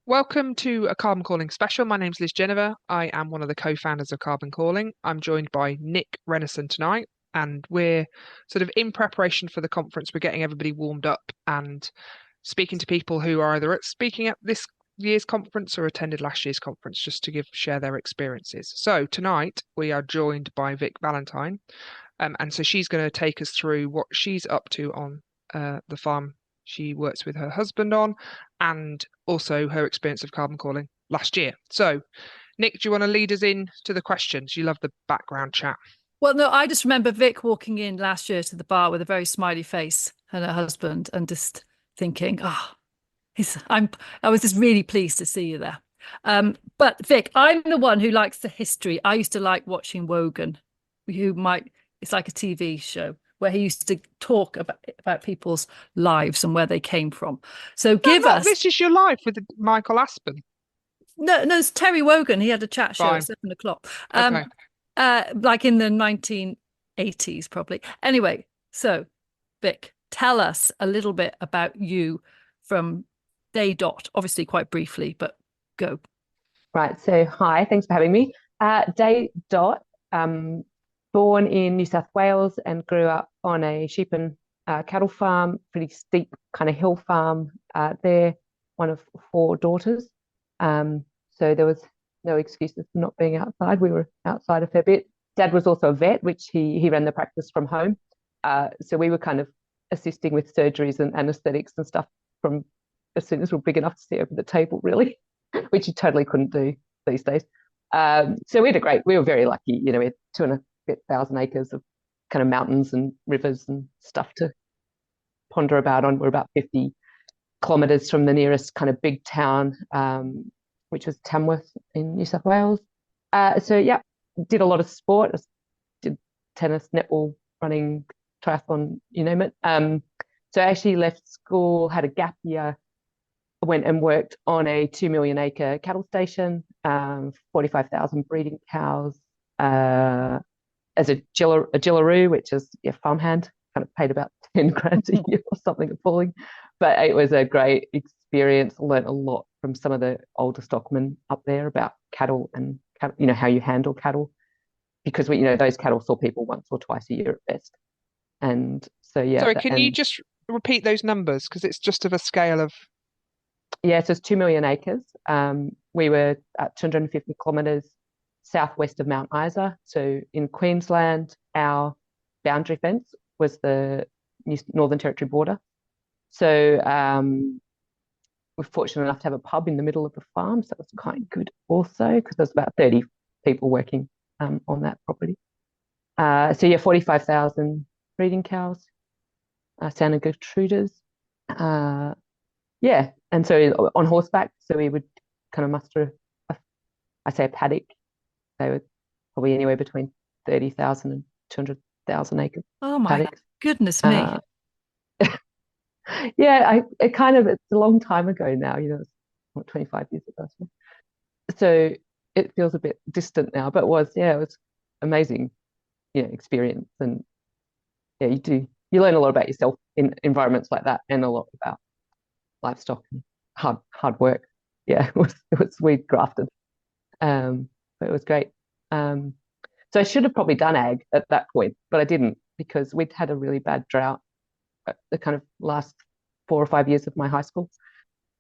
Welcome to a Carbon Calling special. My name's Liz Genever. I am one of the co-founders of Carbon Calling. I'm joined by Nic Renison tonight, and we're sort of in preparation for the conference. We're getting everybody warmed up and speaking to people who are either speaking at this year's conference or attended last year's conference, just to share their experiences. So tonight we are joined by Vic Ballantyne, and so she's going to take us through what she's up to on the farm she works with her husband on, and also her experience of carbon calling last year. So, Nic, do you want to lead us in to the questions? You love the background chat. Well, no, I just remember Vic walking in last year to the bar with a very smiley face and her husband, and just thinking, I was just really pleased to see you there. But Vic, I'm the one who likes the history. I used to like watching Wogan, it's like a TV show where he used to talk about people's lives and where they came from. So give Not us This Is Your Life with Michael Aspen. no, it's Terry Wogan. He had a chat show Fine. at 7 o'clock. Okay. Like in the 1980s, probably. Anyway, so Vic, tell us a little bit about you from day dot, obviously quite briefly, but go. Right. So, hi, thanks for having me. Day dot, born in New South Wales and grew up on a sheep and cattle farm, pretty steep kind of hill farm there, one of four daughters. So there was no excuses for not being outside. We were outside a fair bit. Dad was also a vet, which he ran the practice from home. So we were kind of assisting with surgeries and anesthetics and stuff from as soon as we were big enough to see over the table, really, which you totally couldn't do these days. So we were very lucky. We had 2,500 acres of kind of mountains and rivers and stuff to ponder about on. We're about 50 kilometres from the nearest kind of big town, which was Tamworth in New South Wales. Did a lot of sport. I did tennis, netball, running, triathlon, you name it. So I actually left school, had a gap year, went and worked on a 2 million acre cattle station, 45,000 breeding cows, as a gillaroo, which is farmhand, kind of paid about 10 grand a year or something appalling. But it was a great experience. Learned a lot from some of the older stockmen up there about cattle and how you handle cattle, because those cattle saw people once or twice a year at best. And so Sorry, can you just repeat those numbers, because it's just of a scale of... Yeah, so it's 2 million acres. We were at 250 kilometres southwest of Mount Isa. So in Queensland, our boundary fence was the Northern Territory border. So we're fortunate enough to have a pub in the middle of the farm. So that was quite good also, because there's about 30 people working on that property. 45,000 breeding cows, Santa Gertrudis. And so on horseback, so we would kind of muster, a paddock. They were probably anywhere between 30,000 and 200,000 acres. Oh my paddocks. goodness me. It's a long time ago now, it's 25 years ago. So it feels a bit distant now, but it was amazing, experience. And you learn a lot about yourself in environments like that, and a lot about livestock and hard work. We grafted, but it was great. So I should have probably done ag at that point, but I didn't, because we'd had a really bad drought at the kind of last 4 or 5 years of my high school.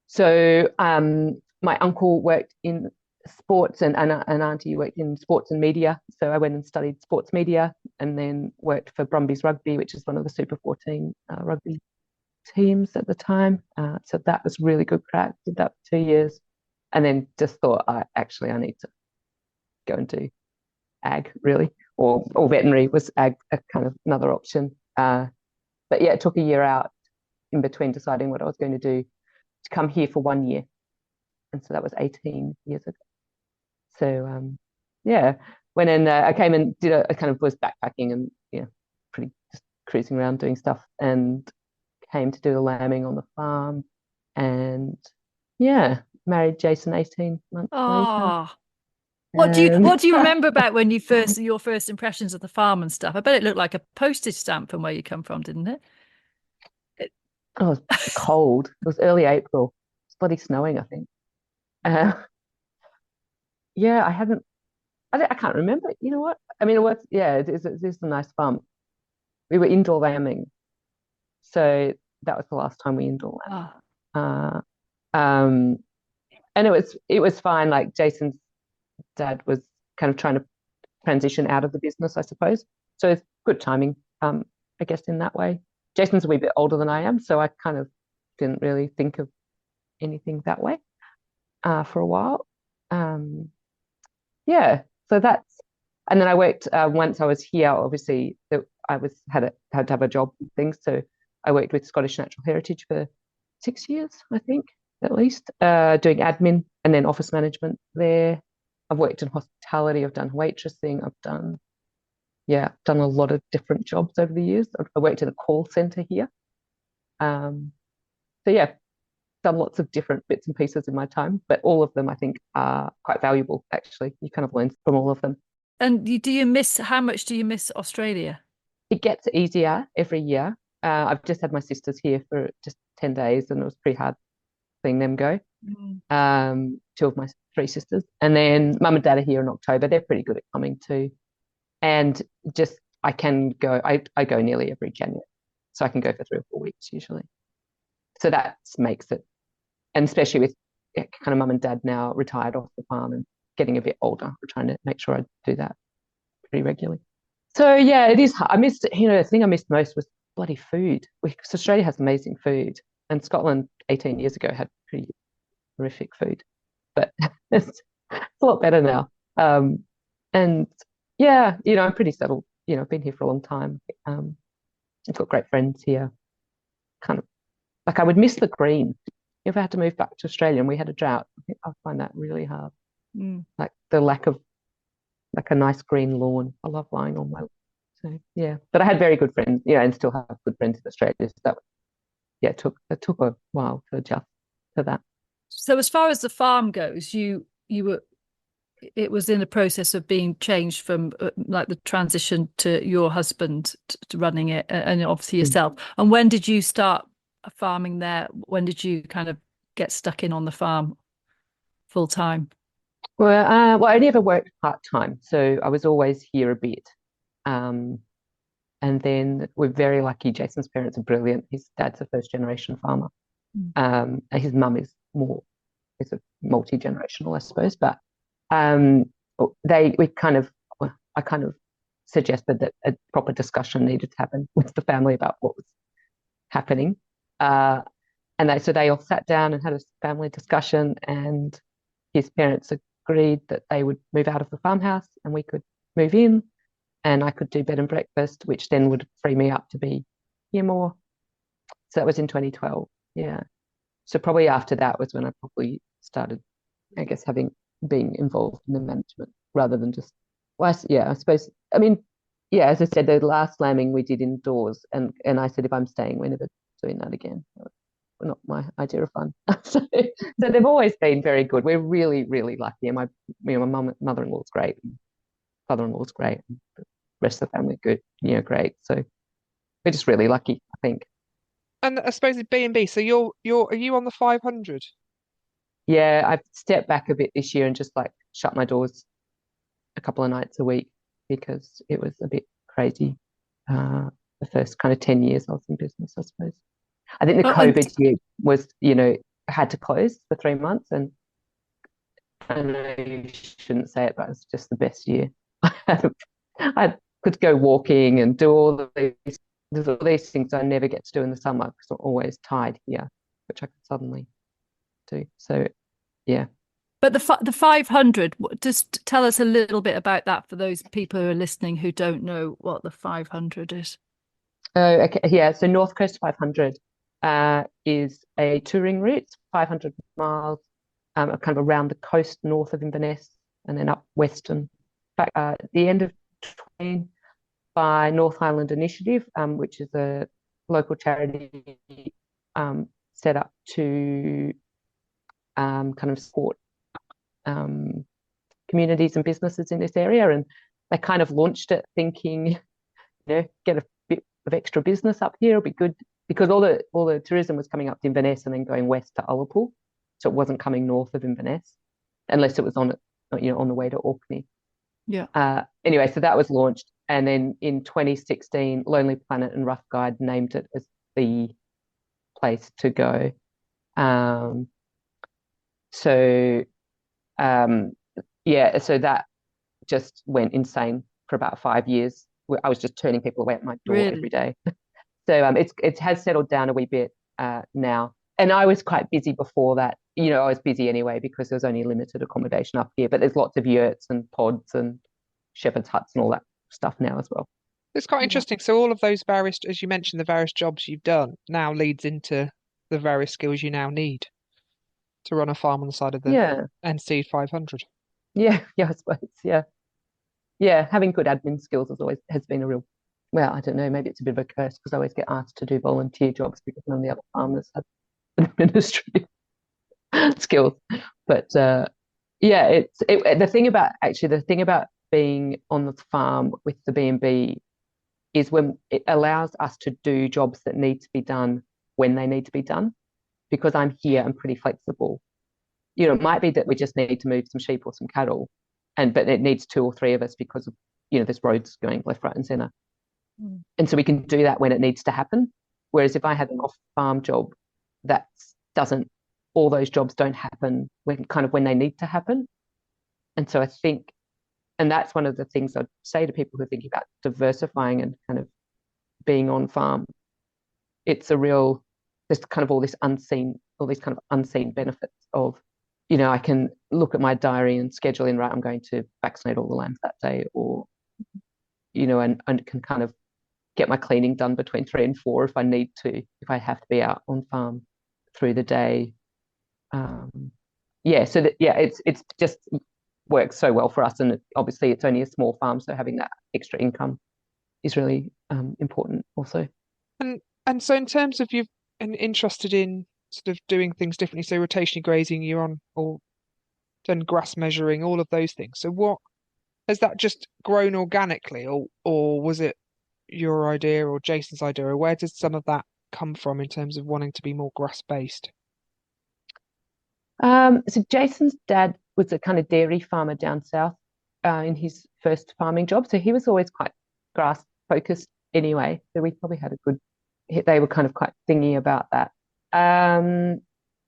So my uncle worked in sports, and auntie worked in sports and media. So I went and studied sports media, and then worked for Brumbies Rugby, which is one of the Super 14 rugby teams at the time. So that was really good crack. Did that for 2 years, and then just thought, I need to go and do ag, really, or veterinary. Was ag a kind of another option? But it took a year out in between deciding what I was going to do to come here for 1 year, and so that was 18 years ago. So went in. I came and did I kind of was backpacking and pretty just cruising around doing stuff, and came to do the lambing on the farm, and married Jason 18 months later. What do you remember about your first impressions of the farm and stuff? I bet it looked like a postage stamp from where you come from, didn't it? It was cold. It was early April. It's bloody snowing, I think. Uh, yeah, I can't remember. You know what? I mean, it is a nice farm. We were indoor lambing, so that was the last time we indoor Ah, lambed. Um, and it was fine. Like Jason's dad was kind of trying to transition out of the business, I suppose. So it's good timing, I guess, in that way. Jason's a wee bit older than I am, so I kind of didn't really think of anything that way for a while. Yeah, so and then I worked once I was here. Obviously, had to have a job and things, so I worked with Scottish Natural Heritage for 6 years, I think, at least, doing admin and then office management there. I've worked in hospitality. I've done waitressing. Done a lot of different jobs over the years. I worked in a call center here. So yeah, done lots of different bits and pieces in my time, but all of them I think are quite valuable. Actually, you kind of learn from all of them. and how much do you miss Australia? It gets easier every year. I've just had my sisters here for just 10 days, and it was pretty hard seeing them go. Two of my three sisters, and then mum and dad are here in October. They're pretty good at coming too, and just I can go. I go nearly every January, so I can go for 3 or 4 weeks usually. So that makes it, and especially with kind of mum and dad now retired off the farm and getting a bit older, we're trying to make sure I do that pretty regularly. So yeah, it is. I missed, the thing I missed most was bloody food, because Australia has amazing food, and Scotland 18 years ago had pretty horrific food, but it's a lot better now. And yeah, I'm pretty settled. I've been here for a long time. I've got great friends here. Kind of like I would miss the green. If I had to move back to Australia and we had a drought, I think I'd find that really hard. Like the lack of like a nice green lawn. I love lying on my lawn. So yeah, but I had very good friends, and still have good friends in Australia. So it took a while to adjust to that. So as far as the farm goes, it was in the process of being changed from like the transition to your husband to running it, and obviously yourself. And when did you start farming there? When did you kind of get stuck in on the farm full time? Well, I never worked part-time, so I was always here a bit. And then we're very lucky. Jason's parents are brilliant. His dad's a first-generation farmer. And his mum is a multi-generational, I suppose. But I kind of suggested that a proper discussion needed to happen with the family about what was happening. And they all sat down and had a family discussion, and his parents agreed that they would move out of the farmhouse and we could move in, and I could do bed and breakfast, which then would free me up to be here more. So that was in 2012. Yeah. So probably after that was when I probably started, I guess, being involved in the management rather than just, I suppose, I mean, yeah, as I said, the last lambing we did indoors, and I said, if I'm staying, we're never doing that again. Not my idea of fun. So they've always been very good. We're really, really lucky. And my mother-in-law's great, and father-in-law's great, and the rest of the family good, great. So we're just really lucky, I think. And I suppose it's B&B. So are you on the 500? Yeah, I've stepped back a bit this year and just like shut my doors a couple of nights a week because it was a bit crazy. The first kind of 10 years I was in business, I suppose. I think the COVID year was, had to close for 3 months, and I know you shouldn't say it, but it was just the best year. I could go walking and do all these things I never get to do in the summer because I'm always tied here, which I could suddenly do. So, yeah. But the 500, just tell us a little bit about that for those people who are listening who don't know what the 500 is. Oh, okay. Yeah. So North Coast 500 is a touring route, 500 miles, kind of around the coast north of Inverness and then up western. Back at the end of 20 by North Highland Initiative, which is a local charity set up to kind of support communities and businesses in this area. And they kind of launched it thinking, get a bit of extra business up here, it'll be good, because all the tourism was coming up to Inverness and then going west to Ullapool. so it wasn't coming north of Inverness, unless it was on the way to Orkney. Yeah. Anyway, so that was launched, and then in 2016, Lonely Planet and Rough Guide named it as the place to go. So that just went insane for about 5 years. I was just turning people away at my door every day. So it has settled down a wee bit now. And I was quite busy before that. I was busy anyway because there was only limited accommodation up here, but there's lots of yurts and pods and shepherd's huts and all that stuff now as well. It's quite interesting. So all of those various, as you mentioned, the various jobs you've done now leads into the various skills you now need to run a farm on the side of the NC 500. Yeah, I suppose. Yeah, having good admin skills has been a real, well, I don't know, maybe it's a bit of a curse because I always get asked to do volunteer jobs because none of the other farmers have administrative skills. But the thing about being on the farm with the B&B is when it allows us to do jobs that need to be done when they need to be done. Because I'm here, I'm pretty flexible. It might be that we just need to move some sheep or some cattle, but it needs 2 or 3 of us because of there's roads going left, right, and centre. And so we can do that when it needs to happen. Whereas if I had an off-farm job, all those jobs don't happen when they need to happen. And so I think, and that's one of the things I'd say to people who are thinking about diversifying and kind of being on farm. There's kind of all these kind of unseen benefits of, I can look at my diary and schedule in, right, I'm going to vaccinate all the lambs that day, or, and can kind of get my cleaning done between 3 and 4 if I have to be out on farm through the day. It's just works so well for us, and obviously it's only a small farm, so having that extra income is really important also. And so in terms of you've been interested in sort of doing things differently, so rotationally grazing, you're on, or done grass measuring, all of those things. So what has that just grown organically, or was it your idea or Jason's idea, or where did some of that come from in terms of wanting to be more grass based? So Jason's dad was a kind of dairy farmer down south in his first farming job, so he was always quite grass focused anyway. So we probably had they were kind of quite thingy about that.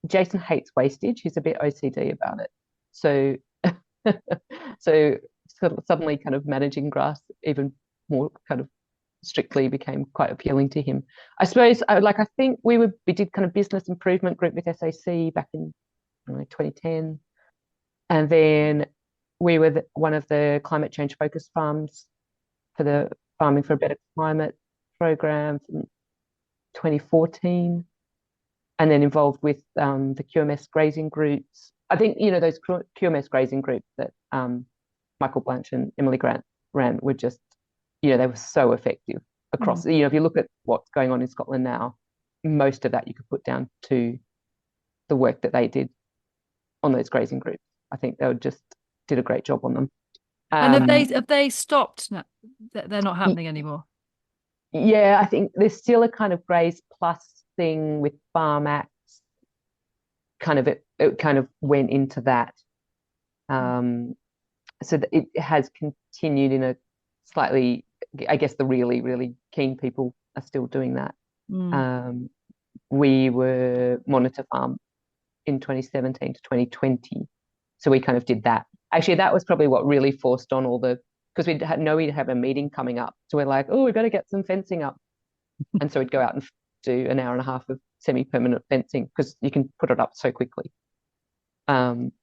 Jason hates wastage. He's a bit OCD about it. So suddenly kind of managing grass even more kind of strictly became quite appealing to him. I suppose, I think we did kind of business improvement group with SAC back in 2010. And then we were one of the climate change focused farms for the Farming for a Better Climate program from 2014, and then involved with the QMS grazing groups. I think, those QMS grazing groups that Michael Blanche and Emily Grant ran were just, they were so effective across, if you look at what's going on in Scotland now, most of that you could put down to the work that they did on those grazing groups. I think they just did a great job on them. And have they stopped now? They're not happening anymore? Yeah, I think there's still a kind of Graze Plus thing with Farm Acts. It kind of went into that. So that it has continued in a slightly, I guess the really, really keen people are still doing that. We were Monitor Farm in 2017 to 2020. So we kind of did that. Actually, that was probably what really forced on because we'd have a meeting coming up. So we're like, we better get some fencing up. And so we'd go out and do an hour and a half of semi-permanent fencing because you can put it up so quickly. And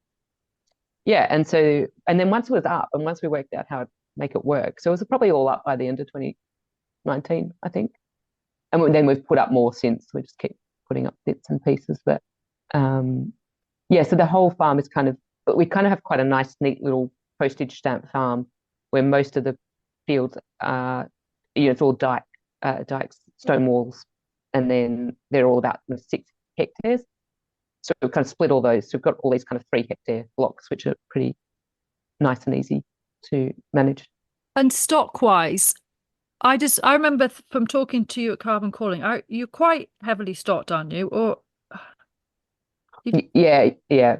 then once it was up and once we worked out how to make it work, so it was probably all up by the end of 2019, I think. And then we've put up more since. We just keep putting up bits and pieces. But so the whole farm is but we kind of have quite a nice, neat little postage stamp farm where most of the fields are, it's all dikes, stone walls, and then they're all about 6 hectares. So we've kind of split all those. So we've got all these kind of 3-hectare blocks, which are pretty nice and easy to manage. And stock-wise, I remember from talking to you at Carbon Calling, you're quite heavily stocked, aren't you? Or Yeah.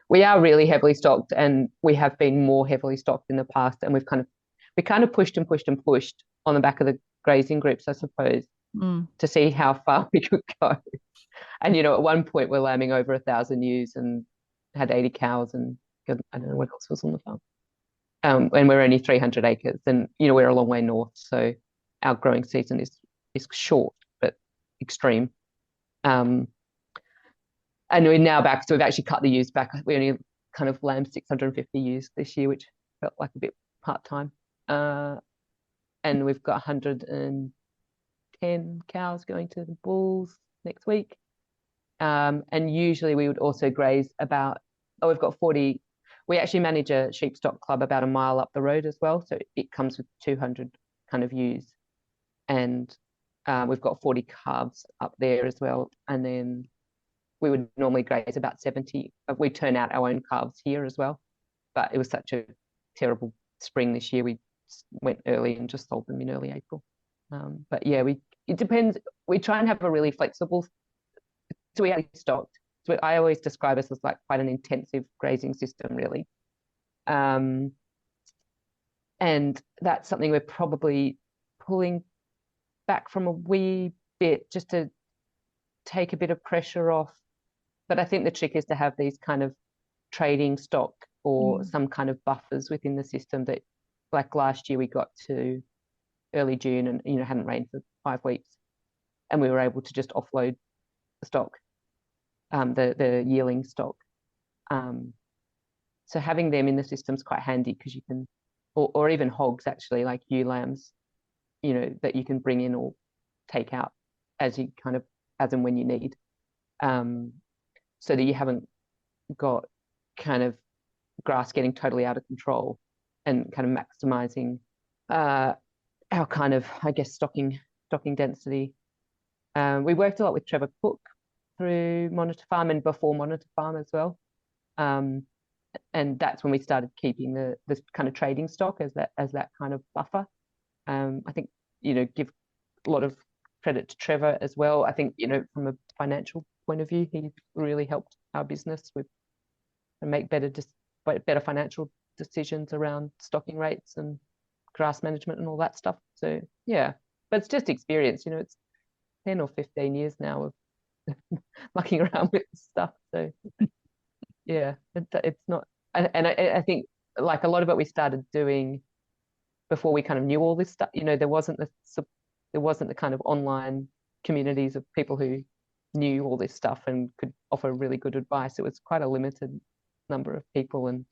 We are really heavily stocked, and we have been more heavily stocked in the past, and we kind of pushed and pushed and pushed on the back of the grazing groups, I suppose, to see how far we could go. And at one point we're lambing over 1,000 ewes and had 80 cows, and I don't know what else was on the farm. And we're only 300 acres, and we're a long way north, so our growing season is short but extreme. And we're now back, so we've actually cut the ewes back. We only kind of lambed 650 ewes this year, which felt like a bit part-time. And we've got 110 cows going to the bulls next week. And usually we would also graze we've got 40. We actually manage a sheep stock club about a mile up the road as well, so it comes with 200 kind of ewes. And we've got 40 calves up there as well. And then we would normally graze about 70. We turn out our own calves here as well, but it was such a terrible spring this year. We went early and just sold them in early April. But yeah, it depends. We try and have a really flexible. So we have stocked. So I always describe us as like quite an intensive grazing system, really. And that's something we're probably pulling back from a wee bit, just to take a bit of pressure off. But I think the trick is to have these kind of trading stock or some kind of buffers within the system that, like last year, we got to early June and hadn't rained for 5 weeks, and we were able to just offload the stock, the yearling stock. So having them in the system is quite handy, because you can, or even hogs actually, like ewe lambs, that you can bring in or take out as and when you need, so that you haven't got kind of grass getting totally out of control, and kind of maximizing our kind of, I guess, stocking density. We worked a lot with Trevor Cook through Monitor Farm and before Monitor Farm as well. And that's when we started keeping this kind of trading stock as that kind of buffer. I think, give a lot of credit to Trevor as well. I think, from a financial point of view, he really helped our business with and make better financial decisions around stocking rates and grass management and all that stuff. So yeah, but it's just experience. It's 10 or 15 years now of mucking around with stuff. So yeah, it's not. And I think, like, a lot of it we started doing before we kind of knew all this stuff. There wasn't the kind of online communities of people who knew all this stuff and could offer really good advice. It was quite a limited number of people, and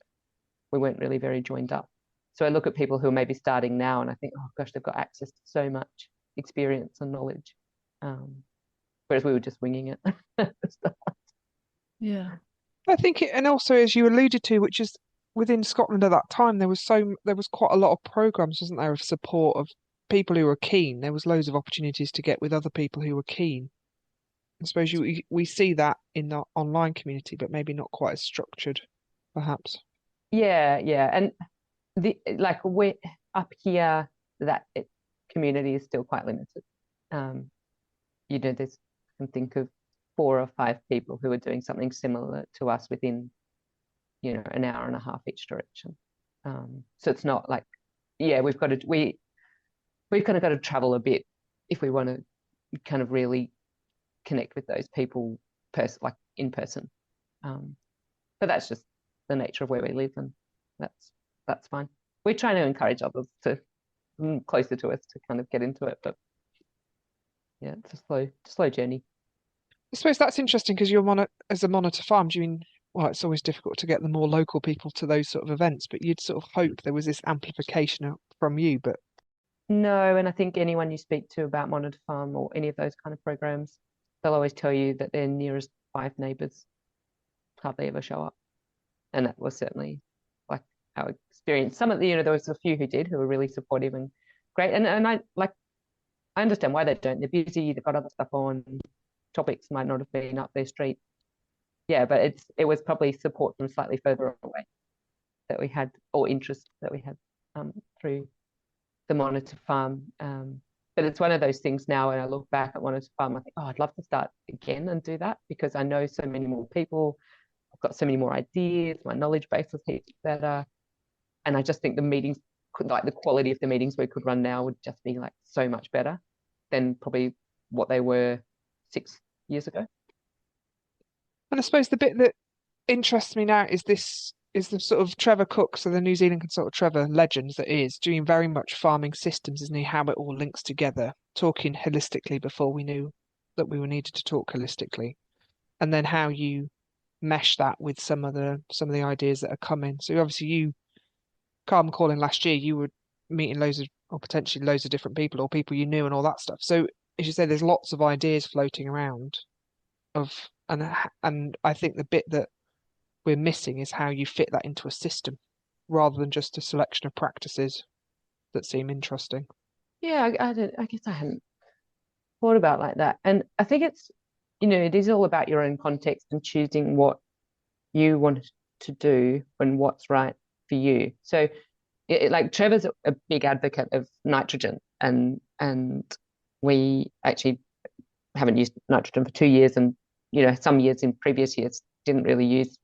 we weren't really very joined up. So I look at people who are maybe starting now, and I think, oh gosh, they've got access to so much experience and knowledge, whereas we were just winging it. Yeah, I think and also, as you alluded to, which is within Scotland at that time, there was quite a lot of programs, wasn't there, of support of people who were keen. There was loads of opportunities to get with other people who were keen. I suppose we see that in the online community, but maybe not quite as structured, perhaps. Yeah, and we're up here, that community is still quite limited. There's, I can think of 4 or 5 people who are doing something similar to us within, an hour and a half each direction. So it's not like, yeah, we've kind of got to travel a bit if we want to kind of really connect with those people like in person. But that's just the nature of where we live, and that's fine. We're trying to encourage others to closer to us to kind of get into it, but yeah, it's a slow journey. I suppose that's interesting, because as a Monitor Farm, do you mean, well, it's always difficult to get the more local people to those sort of events, but you'd sort of hope there was this amplification from you, but no. And I think anyone you speak to about Monitor Farm or any of those kind of programs, they'll always tell you that their nearest 5 neighbours hardly ever show up, and that was certainly like our experience. Some of the, there was a few who were really supportive and great, and I understand why they don't. They're busy, they've got other stuff on, topics might not have been up their street. Yeah, but it was probably support from slightly further away that we had, or interest that we had through the Monitor Farm But it's one of those things now when I look back at Wanted to Farm, I think, oh, I'd love to start again and do that because I know so many more people. I've got so many more ideas. My knowledge base is heaps better. And I just think the meetings, like the quality of the meetings we could run now would just be like so much better than probably what they were 6 years ago. And I suppose the bit that interests me now is the sort of Trevor Cook, so the New Zealand consultant Trevor Legends that is doing very much farming systems, isn't he? How it all links together, talking holistically before we knew that we were needed to talk holistically, and then how you mesh that with some of the ideas that are coming. So obviously you Carbon Calling last year, you were meeting loads of or potentially loads of different people or people you knew and all that stuff. So as you say, there's lots of ideas floating around and I think the bit that we're missing is how you fit that into a system rather than just a selection of practices that seem interesting. Yeah, I guess I hadn't thought about it like that. And I think it's, it is all about your own context and choosing what you want to do and what's right for you. So like Trevor's a big advocate of nitrogen and we actually haven't used nitrogen for 2 years and some years in previous years didn't really use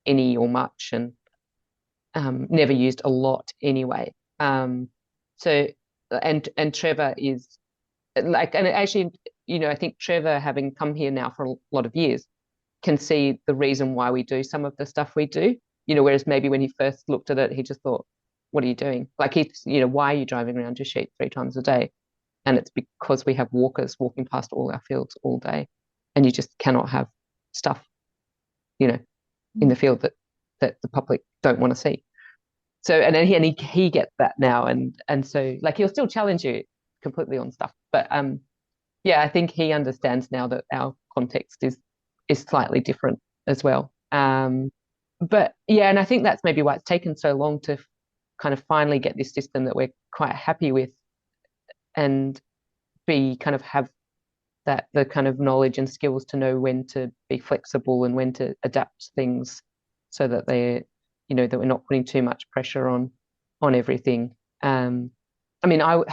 any or much and never used a lot anyway. So and Trevor is like, and actually, I think Trevor, having come here now for a lot of years, can see the reason why we do some of the stuff we do. Whereas maybe when he first looked at it, he just thought, "What are you doing? Like, why are you driving around your sheep 3 times a day?" And it's because we have walkers walking past all our fields all day, and you just cannot have stuff, in the field that the public don't want to see. So, and then he gets that now, and so like he'll still challenge you completely on stuff, but yeah, I think he understands now that our context is slightly different as well. But yeah, and I think that's maybe why it's taken so long to kind of finally get this system that we're quite happy with, and have the kind of knowledge and skills to know when to be flexible and when to adapt things so that that we're not putting too much pressure on everything. I mean, I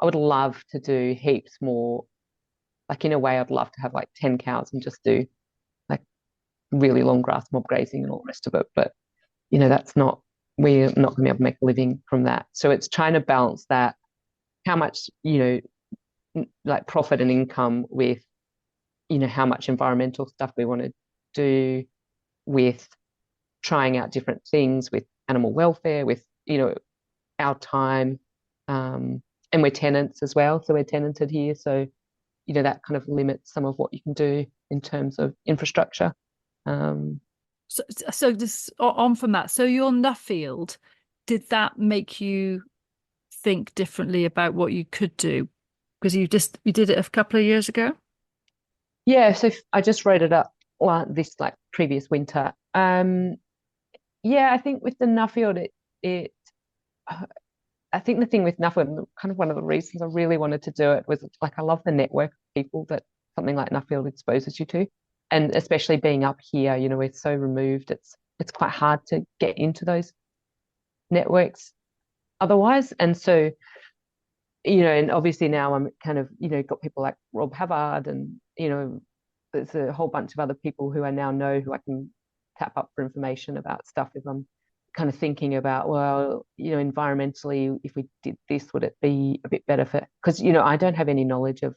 would love to do heaps more. Like, in a way, I'd love to have like 10 cows and just do like really long grass mob grazing and all the rest of it. But, we're not going to be able to make a living from that. So it's trying to balance that, how much, like profit and income with, how much environmental stuff we want to do, with trying out different things, with animal welfare, with, our time. And we're tenants as well. So we're tenanted here. So, that kind of limits some of what you can do in terms of infrastructure. So this on from that. So your Nuffield, did that make you think differently about what you could do? Because you did it a couple of years ago? Yeah, so I just wrote it up this like previous winter. Yeah, I think with the Nuffield, I think the thing with Nuffield, kind of one of the reasons I really wanted to do it was like I love the network of people that something like Nuffield exposes you to, and especially being up here, we're so removed. It's quite hard to get into those networks otherwise, and so and obviously now I'm kind of got people like Rob Havard, and there's a whole bunch of other people who I now know who I can tap up for information about stuff if I'm kind of thinking about, well, environmentally, if we did this, would it be a bit better for, because I don't have any knowledge of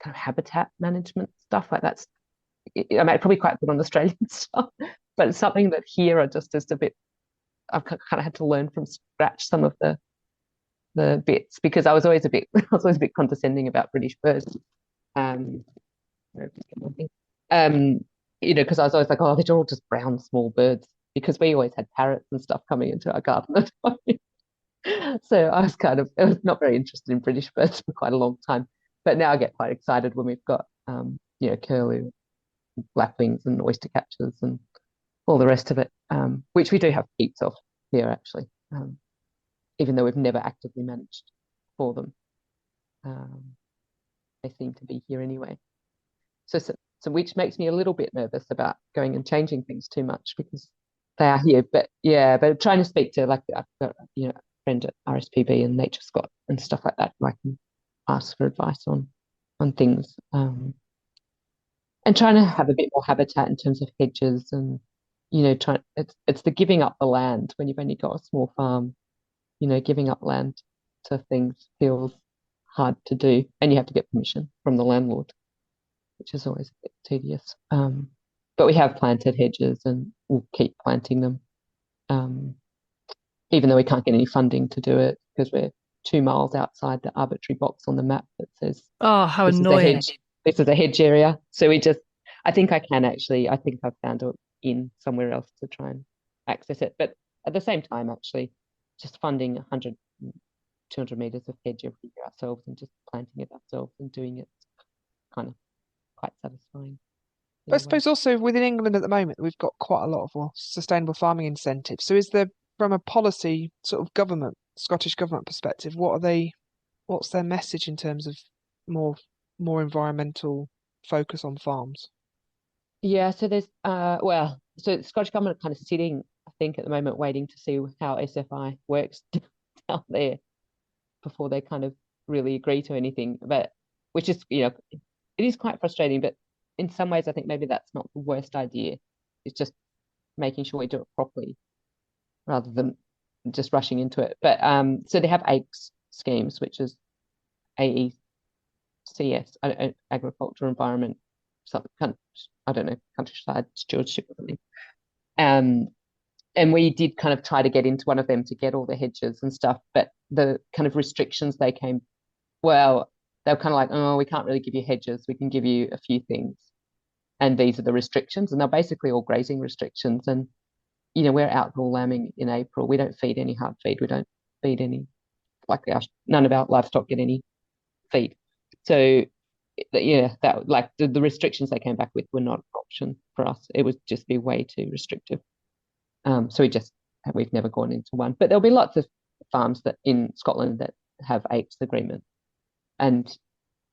kind of habitat management stuff like that's, I mean, probably quite good on Australian stuff, but it's something that here I just is a bit, I've kind of had to learn from scratch some of the bits, because I was always a bit condescending about British birds. Because I was always like, oh, they're all just brown small birds, because we always had parrots and stuff coming into our garden. So I was not very interested in British birds for quite a long time. But now I get quite excited when we've got curlew, lapwings and oyster catchers and all the rest of it, which we do have heaps of here actually, even though we've never actively managed for them. They seem to be here anyway. So which makes me a little bit nervous about going and changing things too much, because they are here. But yeah, but trying to speak to, like, I've got, a friend at RSPB and Nature Scott and stuff like that, who I can ask for advice on things, and trying to have a bit more habitat in terms of hedges and it's the giving up the land when you've only got a small farm. Giving up land to things feels hard to do, and you have to get permission from the landlord, which is always a bit tedious. But we have planted hedges and we'll keep planting them, even though we can't get any funding to do it because we're 2 miles outside the arbitrary box on the map that says, Oh, how this annoying. this is a hedge area. So I think I think I've found it in somewhere else to try and access it. But at the same time, actually, just funding 100, 200 meters of hedge every year ourselves and just planting it ourselves and doing it kind of quite satisfying. But I suppose also within England at the moment, we've got quite a lot of sustainable farming incentives. So is there, from a policy sort of Scottish government perspective, what's their message in terms of more environmental focus on farms? Yeah, so there's so the Scottish government are kind of sitting, I think, at the moment, waiting to see how SFI works out there before they kind of really agree to anything. But which is, it is quite frustrating, but in some ways I think maybe that's not the worst idea. It's just making sure we do it properly rather than just rushing into it. But so they have ACE schemes, which is AECS, Agriculture Environment, something, I don't know, countryside stewardship or something. And we did kind of try to get into one of them to get all the hedges and stuff, but the kind of restrictions they were kind of like, oh, we can't really give you hedges. We can give you a few things. And these are the restrictions. And they're basically all grazing restrictions. And, we're outdoor lambing in April. We don't feed any hard feed. We don't feed any, none of our livestock get any feed. So, yeah, that the restrictions they came back with were not an option for us. It would just be way too restrictive. So we've never gone into one. But there'll be lots of farms that in Scotland that have APES agreement. And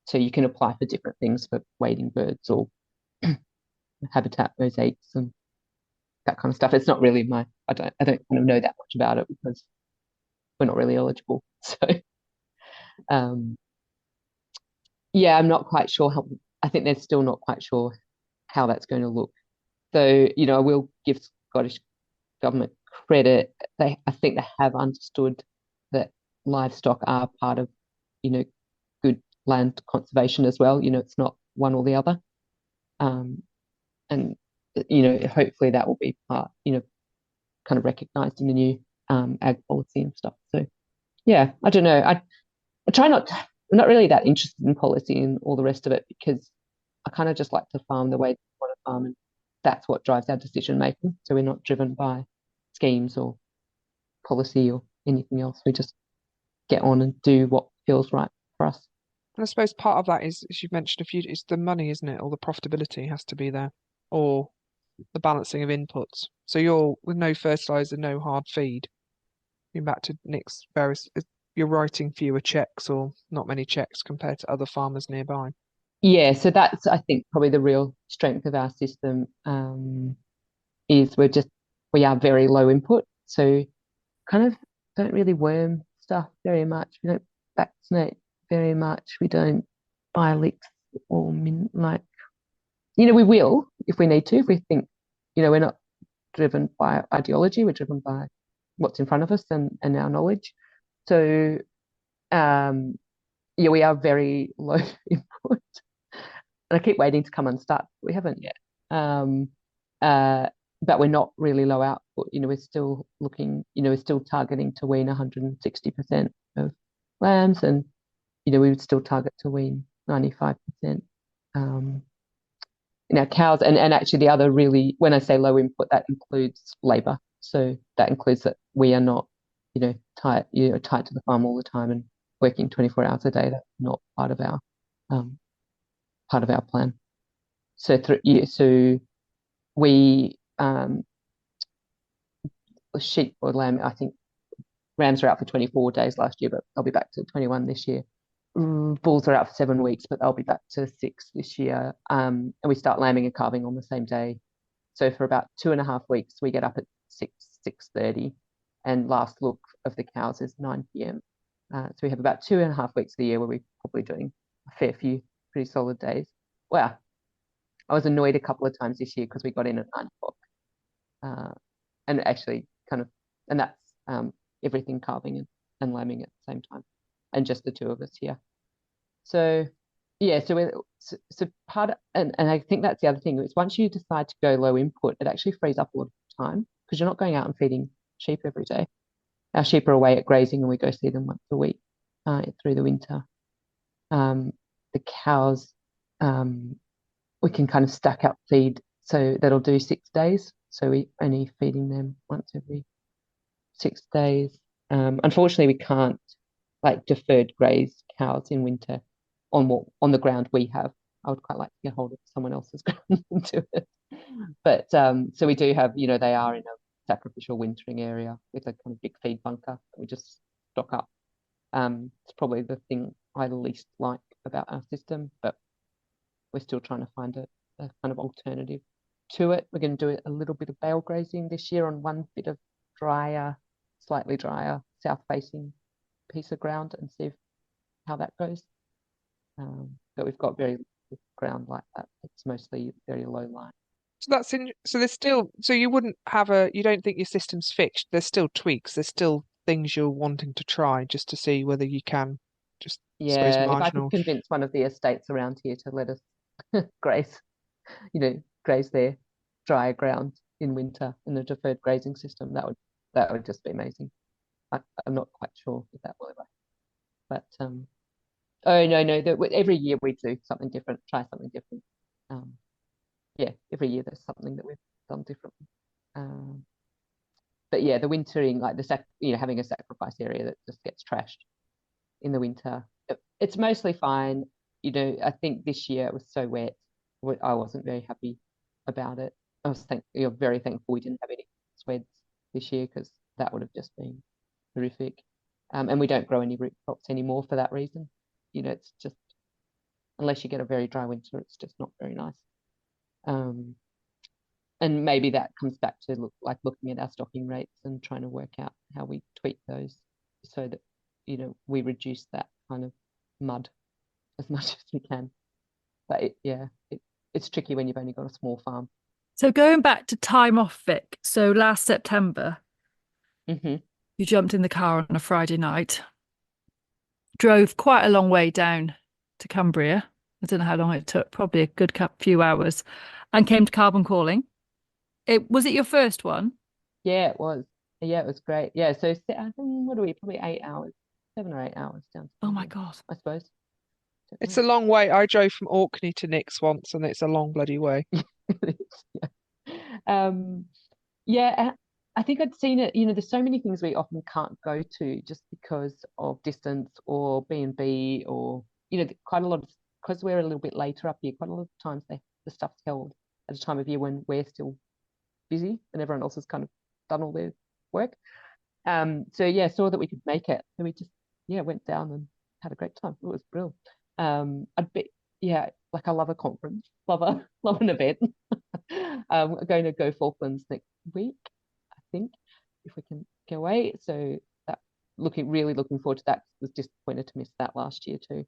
so you can apply for different things for wading birds or habitat mosaics and that kind of stuff. It's not really I don't kind of know that much about it because we're not really eligible. So yeah, I'm not quite sure I think they're still not quite sure how that's going to look. So, I will give Scottish government credit. I think they have understood that livestock are part of, good land conservation as well. It's not one or the other. And, hopefully that will be part, kind of recognised in the new ag policy and stuff. So, yeah, I don't know. I try I'm not really that interested in policy and all the rest of it because I kind of just like to farm the way I want to farm, and that's what drives our decision making. So we're not driven by schemes or policy or anything else. We just get on and do what feels right for us. And I suppose part of that is, as you've mentioned it's the money, isn't it? Or the profitability has to be there, or the balancing of inputs. So you're with no fertilizer, no hard feed. Going back to Nick's you're writing fewer checks or not many checks compared to other farmers nearby. Yeah, so that's, I think, probably the real strength of our system, is we are very low input. So kind of don't really worm stuff very much. We don't vaccinate very much. We don't buy licks or we will if we need to, if we think, we're not driven by ideology, we're driven by what's in front of us and our knowledge. So, we are very low input. And I keep waiting to come unstuck. We haven't yet. But we're not really low output. We're still we're still targeting to wean 160% of lambs, and we would still target to wean 95% in our cows. And actually the other when I say low input, that includes labour. So that includes that we are not, tied to the farm all the time and working 24 hours a day. That's not part of our plan. So we sheep or lamb, I think rams are out for 24 days last year, but they'll be back to 21 this year. Bulls are out for 7 weeks, but they'll be back to 6 this year. And we start lambing and calving on the same day. So for about 2.5 weeks, we get up at 6:30, and last look of the cows is 9 p.m. So we have about 2.5 weeks of the year where we're probably doing a fair few pretty solid days. Well, I was annoyed a couple of times this year because we got in at 9 o'clock, and actually and that's everything carving and lambing at the same time, and just the two of us here. So yeah, so part of, and I think that's the other thing is once you decide to go low input, it actually frees up a lot of time because you're not going out and feeding sheep every day. Our sheep are away at grazing and we go see them once a week through the winter. The cows, we can kind of stack up feed, so that'll do 6 days. So we only feeding them once every 6 days. Unfortunately, we can't like deferred graze cows in winter on the ground we have. I would quite like to get hold of someone else's ground and do it. But so we do have, they are in a sacrificial wintering area with a kind of big feed bunker that we just stock up. It's probably the thing I least like about our system, but we're still trying to find a kind of alternative to it. We're going to do a little bit of bale grazing this year on one bit of slightly drier, south-facing piece of ground and see how that goes. But we've got very little ground like that. It's mostly very low lying. So you don't think your system's fixed. There's still tweaks. There's still things you're wanting to try just to see whether you can just, I suppose, Yeah, if I marginal. could convince one of the estates around here to let us graze, graze their drier ground in winter in the deferred grazing system, that would just be amazing. I'm not quite sure if that will ever. But oh no, every year we do something different, try something different. Yeah, every year there's something that we've done differently. But yeah, the wintering, like having a sacrifice area that just gets trashed in the winter, it's mostly fine. I think this year it was so wet, I wasn't very happy about it. I was very thankful we didn't have any sweds this year because that would have just been horrific. And we don't grow any root crops anymore for that reason. It's just, unless you get a very dry winter, it's just not very nice. And maybe that comes back to looking at our stocking rates and trying to work out how we tweak those so that we reduce that kind of mud as much as we can. But it's tricky when you've only got a small farm. So going back to time off, Vic. So last September, you jumped in the car on a Friday night, drove quite a long way down to Cumbria. I don't know how long it took, probably a good few hours, and came to Carbon Calling. Was it your first one? Yeah, it was. Yeah, it was great. Yeah, so I think, what are we? Probably 8 hours, 7 or 8 hours down. Oh my God. I suppose. It's a long way. I drove from Orkney to Nick's once, and it's a long bloody way. Yeah. I think I'd seen it. There's so many things we often can't go to just because of distance or B&B or quite a lot of, because we're a little bit later up here. Quite a lot of times the stuff's held at a time of year when we're still busy and everyone else has kind of done all their work. So yeah, saw that we could make it, and we just went down and had a great time. It was brilliant. I love a conference, love an event. I'm going to go Falklands next week, I think, if we can get away. So that really looking forward to that. Was disappointed to miss that last year too.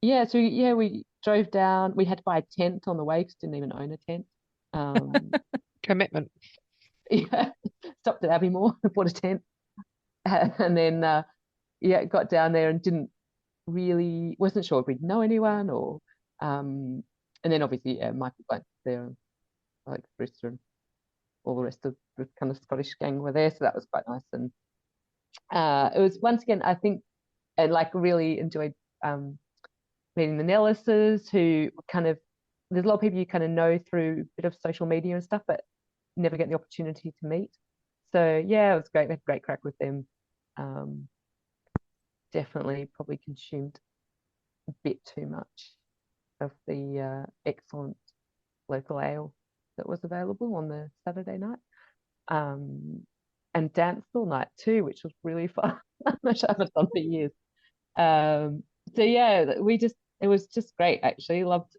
We drove down. We had to buy a tent on the way because didn't even own a tent. Commitment. Yeah, stopped at Abbymore and bought a tent, and then got down there and wasn't sure if we'd know anyone or and then obviously Michael Blunt there, and like Brewster and all the rest of the kind of Scottish gang were there, so that was quite nice. And it was once again, I think, and really enjoyed meeting the Nellises, who there's a lot of people you kind of know through a bit of social media and stuff, but never get the opportunity to meet. So yeah, it was great. We had a great crack with them. Definitely probably consumed a bit too much of the excellent local ale that was available on the Saturday night. And danced all night too, which was really fun, which I haven't done for years. So yeah, it was just great actually. Loved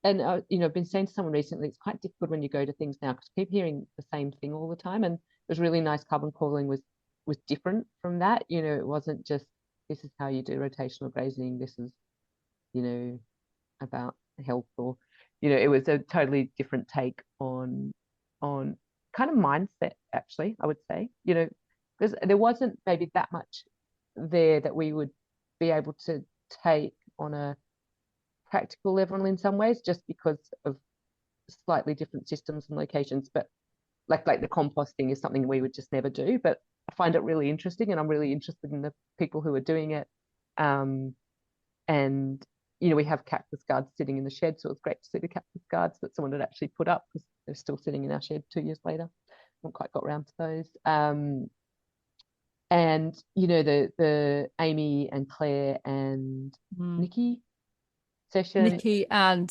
I've been saying to someone recently, it's quite difficult when you go to things now because you keep hearing the same thing all the time, and was really nice. Carbon calling was different from that. You know, it wasn't just this is how you do rotational grazing. This is, you know, about health, or, you know, it was a totally different take on kind of mindset, actually, I would say. You know, because there wasn't maybe that much there that we would be able to take on a practical level in some ways, just because of slightly different systems and locations. But like the composting is something we would just never do. But I find it really interesting, and I'm really interested in the people who are doing it. And you know, we have cactus guards sitting in the shed, so it's great to see the cactus guards that someone had actually put up, because they're still sitting in our shed 2 years later. Haven't quite got around to those. And you know, the Amy and Claire and Nikki session. Nikki and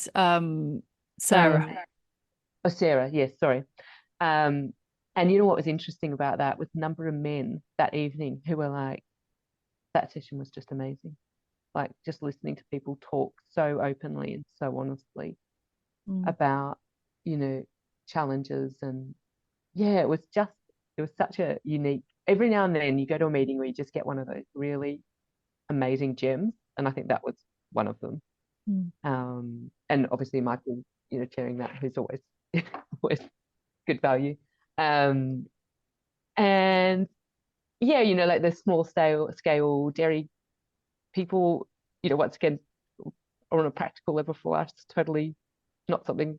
Sarah. Sarah, yes, sorry. And you know what was interesting about that was the number of men that evening who were like, that session was just amazing. Like, just listening to people talk so openly and so honestly about, you know, challenges. And yeah, it was such a unique, every now and then you go to a meeting where you just get one of those really amazing gems, and I think that was one of them. And obviously Michael, you know, chairing that, who's always always good value. And yeah, you know, like the small scale dairy people, you know, once again, on a practical level for us, totally not something,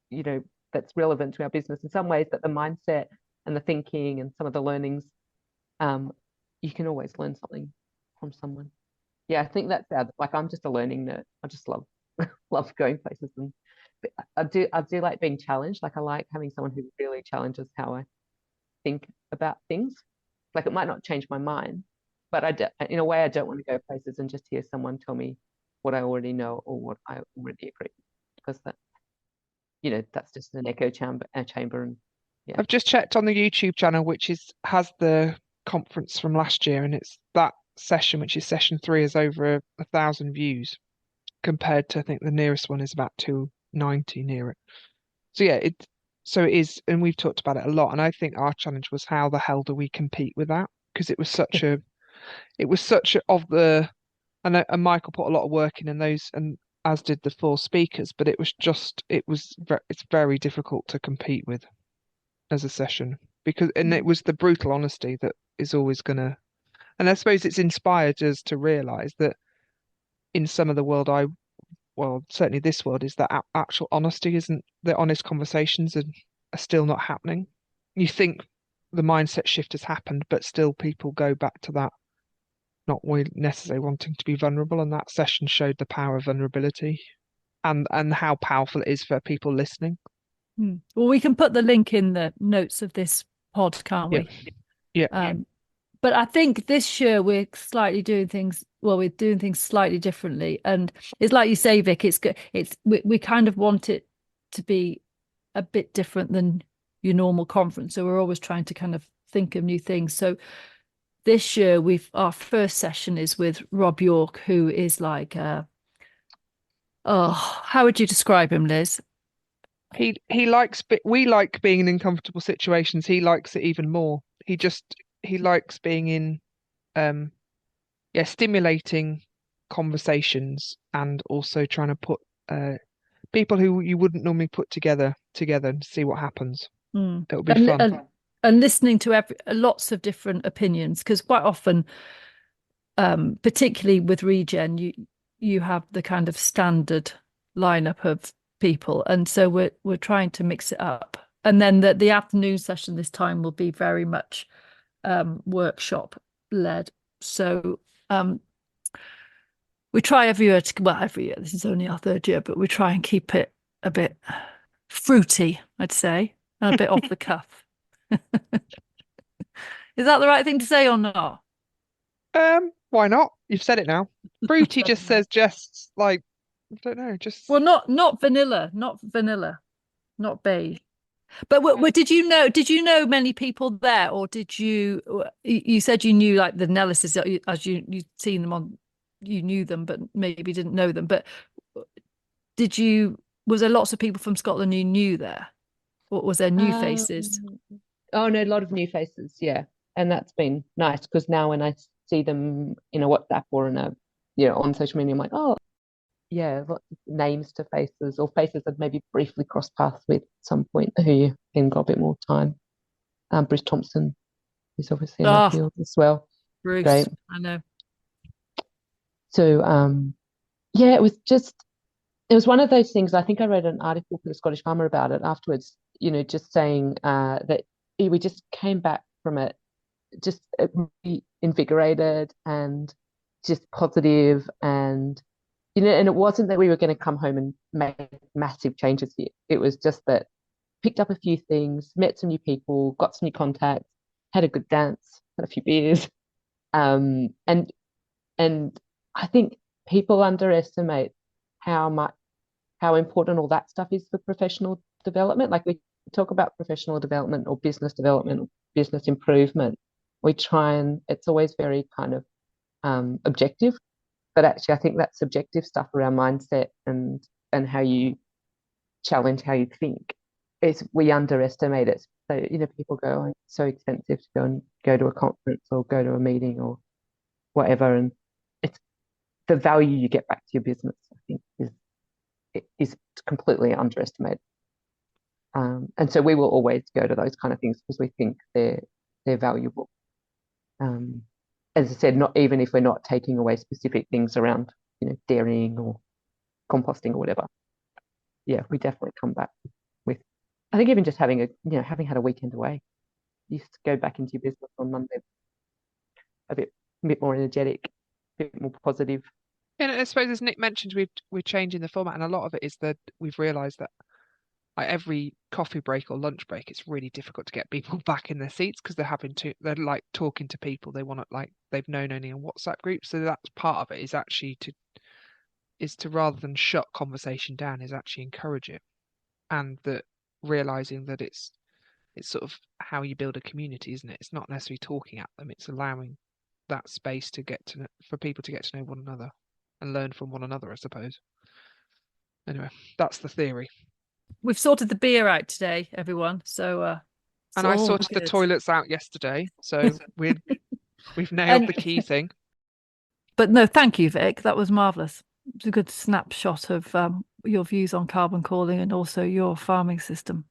you know, that's relevant to our business in some ways, but the mindset and the thinking and some of the learnings, you can always learn something from someone. Yeah, I think that's like, I'm just a learning nerd. I just love going places, and I do like being challenged. Like, I like having someone who really challenges how I think about things. Like, it might not change my mind, but in a way, I don't want to go places and just hear someone tell me what I already know or what I already agree with, because that, you know, that's just an echo chamber. And yeah. I've just checked on the YouTube channel, which has the conference from last year, and it's that session, which is session 3, is over 1,000 views, compared to, I think the nearest one is about 290 near it. So yeah, it is, and we've talked about it a lot. And I think our challenge was, how the hell do we compete with that? Because it was such a and Michael put a lot of work in those, and as did the 4 speakers. But it's very difficult to compete with as a session, because, and it was the brutal honesty that is always gonna, and I suppose it's inspired us to realise that in some of the world, well, certainly this world, is that actual honesty isn't, the honest conversations are still not happening. You think the mindset shift has happened, but still people go back to that, not necessarily wanting to be vulnerable. And that session showed the power of vulnerability, and how powerful it is for people listening. Well, we can put the link in the notes of this pod, can't we? Yeah. But I think this year we're doing things slightly differently. And it's like you say, Vic, we kind of want it to be a bit different than your normal conference. So we're always trying to kind of think of new things. So this year our first session is with Rob York, who is like, how would you describe him, Liz? We like being in uncomfortable situations. He likes it even more. He likes being in stimulating conversations, and also trying to put people who you wouldn't normally put together and see what happens. It'll be fun. And listening to lots of different opinions, because quite often, particularly with ReGen, you have the kind of standard lineup of people, and so we're trying to mix it up. And then the afternoon session this time will be very much workshop led. So we try every year, this is only our 3rd year, but we try and keep it a bit fruity, I'd say, and a bit off the cuff. Is that the right thing to say or not? Why not? You've said it now. Fruity just says, just like, I don't know, just, well, not vanilla, not beige. But did you know many people there, or did you said you knew like the analysis as you'd seen them on, you knew them but maybe didn't know them, but was there lots of people from Scotland you knew there, or was there new faces? Oh no, a lot of new faces, yeah. And that's been nice because now when I see them in a WhatsApp or in a, on social media, I'm like, oh yeah, lots of names to faces or faces that maybe briefly crossed paths with at some point who you then got a bit more time. Bruce Thompson is obviously in my Oh, field as well. Bruce, Great. I know. So yeah, it was one of those things. I think I read an article for the Scottish Farmer about it afterwards, just saying that we just came back from it just really invigorated and just positive and and it wasn't that we were going to come home and make massive changes here. It was just that picked up a few things, met some new people, got some new contacts, had a good dance, had a few beers, and I think people underestimate how important all that stuff is for professional development. Like we talk about professional development or development or business improvement. We try and it's always very kind of objective, but actually I think that subjective stuff around mindset and how you challenge how you think is we underestimate it. So people go, oh, it's so expensive to go to a conference or go to a meeting or whatever, and it's the value you get back to your business. I think is completely underestimated. And so we will always go to those kind of things because we think they're valuable. As I said, not even if we're not taking away specific things around, dairying or composting or whatever. Yeah, we definitely come back with. I think even just having had a weekend away, you just go back into your business on Monday a bit more energetic, a bit more positive. And I suppose, as Nick mentioned, we're changing the format, and a lot of it is that we've realised that like every coffee break or lunch break, it's really difficult to get people back in their seats because they're like talking to people they want to like they've known only in WhatsApp groups. So that's part of it is actually to rather than shut conversation down, is actually encourage it, and that realizing that it's sort of how you build a community, isn't it? It's not necessarily talking at them; it's allowing that space for people to get to know one another and learn from one another, I suppose. Anyway, that's the theory. We've sorted the beer out today, everyone. So and I sorted the toilets out yesterday, so we've nailed the key thing. But no, thank you, Vic. That was marvellous. It's a good snapshot of your views on carbon calling and also your farming system.